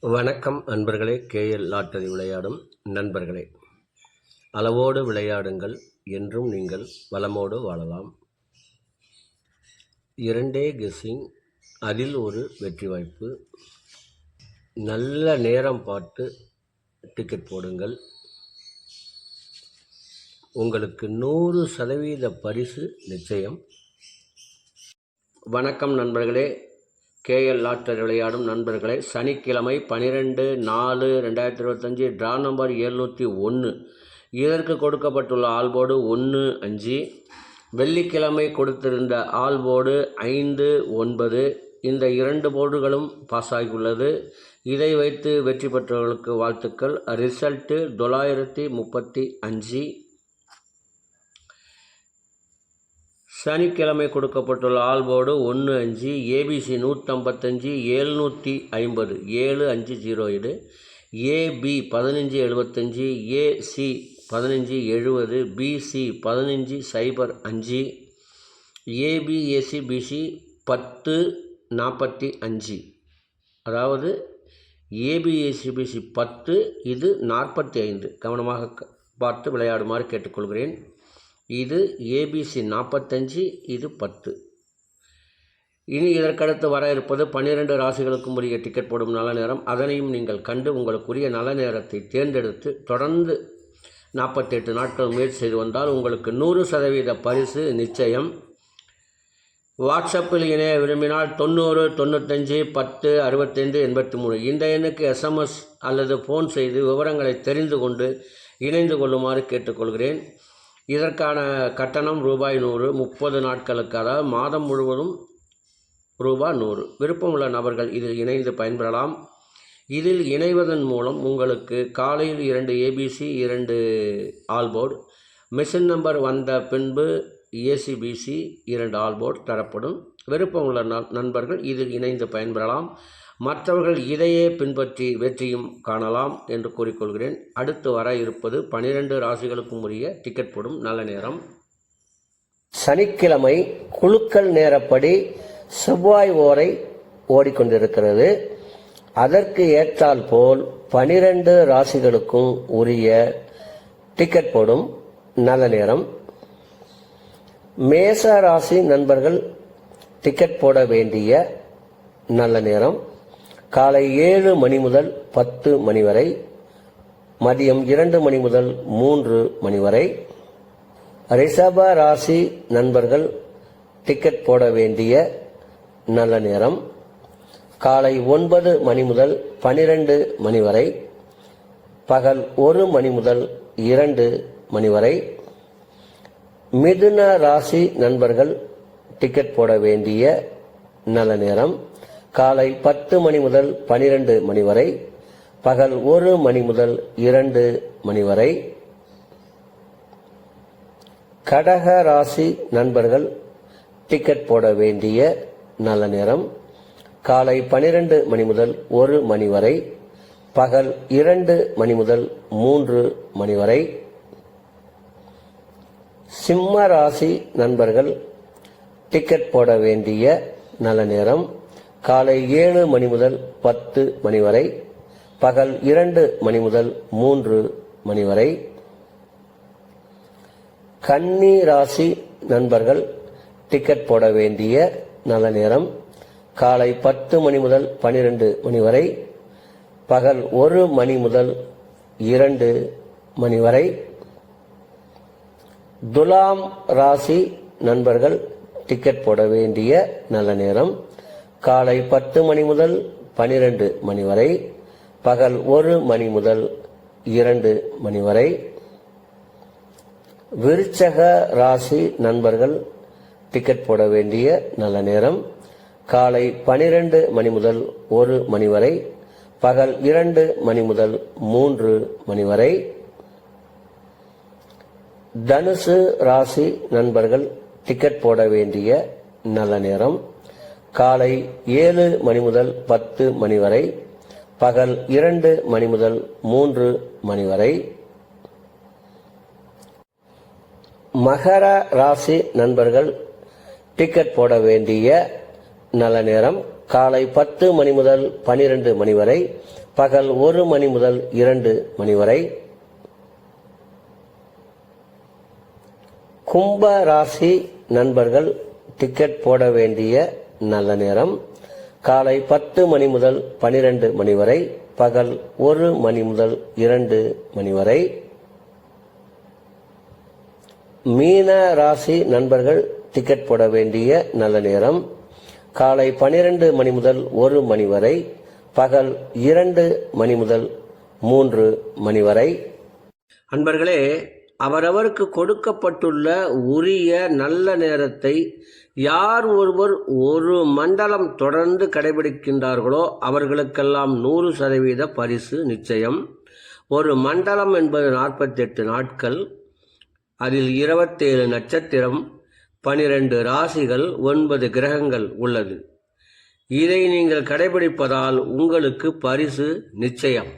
வணக்கம் அன்பர்களே. KL lottery விளையாடும் நண்பர்களே, அளவோடு விளையாடுங்கள், என்றும் நீங்கள் வளமோடு வாழலாம். 2 கெஸ்ஸிங், அதில் ஒரு வெற்றி வாய்ப்பு. நல்ல நேரம் பார்த்து டிக்கெட் போடுங்கள். உங்களுக்கு 100% பரிசு நிச்சயம். வணக்கம் நண்பர்களே, கேஎல் லாட்டரி விளையாடும் நண்பர்களே. சனிக்கிழமை 12/4/2025 ட்ரா நம்பர் 701. இதற்கு கொடுக்கப்பட்டுள்ள ஆல்போர்டு 1-5. வெள்ளிக்கிழமை கொடுத்திருந்த ஆல்போர்டு 5-9. இந்த 2 போர்டுகளும் பாஸ் ஆகியுள்ளது. இதை வைத்து வெற்றி பெற்றவர்களுக்கு வாழ்த்துக்கள். ரிசல்ட்டு 935. சனிக்கிழமை கொடுக்கப்பட்டுள்ள ஆல்போர்டு 1-5. ABC 155, 750, 7507. AB 1575, AC 1570, BC 1505, AB AC BC 1045. அதாவது ஏபி ஏசி பிசி 10, இது 45. கவனமாக பார்த்து விளையாடுமாறு கேட்டுக்கொள்கிறேன். இது ஏபிசி 45, இது 10. இனி இதற்கடுத்து வர இருப்பது 12 ராசிகளுக்கும் உரிய டிக்கெட் போடும் நல்ல நேரம். அதனையும் நீங்கள் கண்டு உங்களுக்குரிய நல்ல நேரத்தை தேர்ந்தெடுத்து தொடர்ந்து 48 நாட்கள் முயற்சி செய்து வந்தால் உங்களுக்கு 100% பரிசு நிச்சயம். வாட்ஸ்அப்பில் இணைய விரும்பினால் 90 95 10 65 83 இந்த எண்ணுக்கு எஸ்எம்எஸ் அல்லது ஃபோன் செய்து விவரங்களை தெரிந்து கொண்டு இணைந்து கொள்ளுமாறு கேட்டுக்கொள்கிறேன். இதற்கான கட்டணம் ரூபாய் 100. 30 நாட்களுக்கு, அதாவது மாதம் முழுவதும் ரூபாய் 100. விருப்பமுள்ள நபர்கள் இதில் இணைந்து பயன்பெறலாம். இதில் இணைவதன் மூலம் உங்களுக்கு காலையில் 2 ஏபிசி, 2 ஆல்போர்டு, மிஷின் நம்பர் வந்த பின்பு ஏசிபிசி 2 ஆல்போர்டு தரப்படும். விருப்பமுள்ள நண்பர்கள் இதில் இணைந்து பயன்பெறலாம். மற்றவர்கள் இதையே பின்பற்றி வெற்றியும் காணலாம் என்று கூறிக்கொள்கிறேன். அடுத்து வர இருப்பது 12 ராசிகளுக்கும் உரிய டிக்கெட் போடும் நல்ல நேரம். சனிக்கிழமை குலுக்கல் நேரப்படி செவ்வாய் ஓரை ஓடிக்கொண்டிருக்கிறது. அதற்கு ஏற்றால் போல் 12 ராசிகளுக்கும் உரிய டிக்கெட் போடும் நல்ல நேரம். மேச ராசி நண்பர்கள் டிக்கெட் போட வேண்டிய நல்ல நேரம் காலை 7 மணி முதல் 10 மணி வரை, மதியம் 2 மணி முதல் 3 மணி வரை. ரிஷப ராசி நண்பர்கள் டிக்கெட் போட வேண்டிய நல்ல நேரம் காலை 9 மணி முதல் 12 மணி வரை, பகல் 1 மணி முதல் 2 மணி வரை. மிதுன ராசி நண்பர்கள் டிக்கெட் போட வேண்டிய நல்ல நேரம் காலை 10 மணி முதல் 12 மணி வரை, பகல் 1 மணி முதல் 2 மணி வரை. கடக ராசி நண்பர்கள் டிக்கெட் போட வேண்டிய நல்ல நேரம் காலை 12 மணி முதல் 1 மணி வரை, பகல் 2 மணி முதல் 3 மணி வரை. சிம்ம ராசி நண்பர்கள் டிக்கெட் போட வேண்டிய நல்ல நேரம் காலை 7 மணி முதல் 10 மணி வரை, பகல் 2 மணி முதல் 3 மணி வரை. கன்னி ராசி நண்பர்கள் டிக்கெட் போட வேண்டிய நல்ல நேரம் காலை 10 மணி முதல் 12 மணி வரை, பகல் 1 மணி முதல் 2 மணி வரை. துலாம் ராசி நண்பர்கள் டிக்கெட் போட வேண்டிய நல்ல நேரம் காலை 10 மணி முதல் 12 மணி வரை, பகல் 1 மணி முதல் 2 மணி வரை. விருச்சக ராசி நண்பர்கள் டிக்கெட் போட வேண்டிய நல்ல நேரம் காலை 12 மணி முதல் 1 மணி வரை, பகல் 2 மணி முதல் 3 மணி வரை. தனுசு ராசி நண்பர்கள் டிக்கெட் போட வேண்டிய நல்ல நேரம் காலை 7 மணி முதல் 10 மணி வரை, பகல் 2 மணி முதல் 3 மணி வரை. மகர ராசி நண்பர்கள் டிக்கெட் போட வேண்டிய நல்ல நேரம் காலை 10 மணி முதல் 12 மணி வரை, பகல் 1 மணி முதல் 2 மணி வரை. கும்ப ராசி நண்பர்கள் டிக்கெட் போட வேண்டிய நல்ல நேரம் காலை 10 மணி முதல் 12 மணி வரை, பகல் 1 மணி முதல் 2 மணி வரை. மீன ராசி நண்பர்கள் டிக்கெட் போட வேண்டிய நல்ல நேரம் காலை 12 மணி முதல் 1 மணி வரை, பகல் 2 மணி முதல் 3 மணி வரை. அன்பர்களே, அவரவருக்கு கொடுக்கப்பட்டுள்ள உரிய நல்ல நேரத்தை யார் ஒருவர் ஒரு மண்டலம் தொடர்ந்து கடைபிடிக்கின்றார்களோ அவர்களுக்கெல்லாம் 100% பரிசு நிச்சயம். ஒரு மண்டலம் என்பது 48 நாட்கள். அதில் 27 நட்சத்திரம், 12 ராசிகள், 9 கிரகங்கள் உள்ளது. இதை நீங்கள் கடைபிடிப்பதால் உங்களுக்கு பரிசு நிச்சயம்.